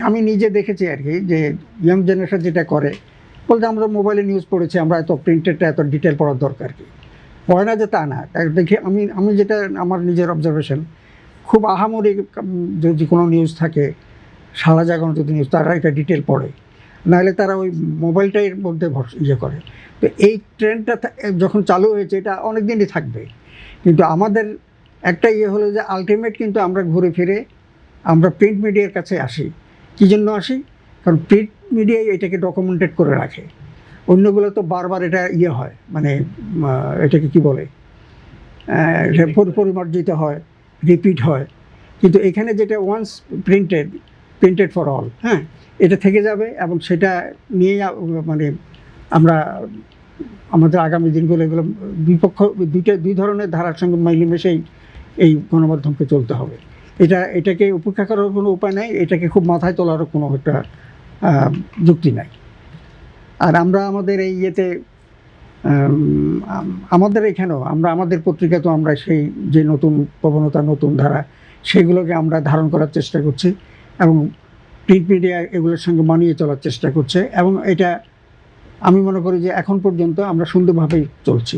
আমি নিজে দেখেছি আর কি, যে ইয়াং জেনারেশন যেটা করে, বলতে আমরা মোবাইলে নিউজ পড়েছি, আমরা এত প্রিন্টেডটা এত ডিটেল পড়ার দরকার কি, পড়ে না যে তা না। দেখি আমি যেটা আমার নিজের অবজারভেশন, খুব আহামরি যদি কোনো নিউজ থাকে, সারা জাগানো যদি নিউজ, তারা এটা ডিটেল পড়ে, নাহলে তারা ওই মোবাইলটার মধ্যে ইয়ে করে। তো এই ট্রেন্ডটা যখন চালু হয়েছে, এটা অনেক দিনই থাকবে। কিন্তু আমাদের একটা ইয়ে হলো যে আলটিমেট কিন্তু আমরা ঘুরে ফিরে আমরা প্রিন্ট মিডিয়ার কাছে আসি। কী জন্য আসি? কারণ প্রিন্ট মিডিয়াই এটাকে ডকুমেন্টেড করে রাখে। অন্যগুলো তো বারবার এটা ইয়ে হয়, মানে এটাকে কি বলে, পরিমার্জিত হয়, রিপিট হয়। কিন্তু এখানে যেটা ওয়ান্স প্রিন্টেড ফর অল, হ্যাঁ, এটা থেকে যাবে এবং সেটা নিয়ে মানে আমরা আমাদের আগামী দিনগুলো এগুলো দুই ধরনের ধারার সঙ্গে মিলেমিশেই এই গণমাধ্যমকে চলতে হবে। এটাকে উপেক্ষা করার কোনো উপায় নাই, এটাকে খুব মাথায় তোলারও কোনো একটা যুক্তি নাই। আর আমরা আমাদের এই ইয়েতে আমাদের এখানেও আমরা আমাদের পত্রিকা তো আমরা সেই যে নতুন প্রবণতা, নতুন ধারা, সেগুলোকে আমরা ধারণ করার চেষ্টা করছি এবং প্রিন্ট মিডিয়া এগুলোর সঙ্গে মানিয়ে চলার চেষ্টা করছে, এবং এটা আমি মনে করি যে এখন পর্যন্ত আমরা সুন্দরভাবেই চলছি।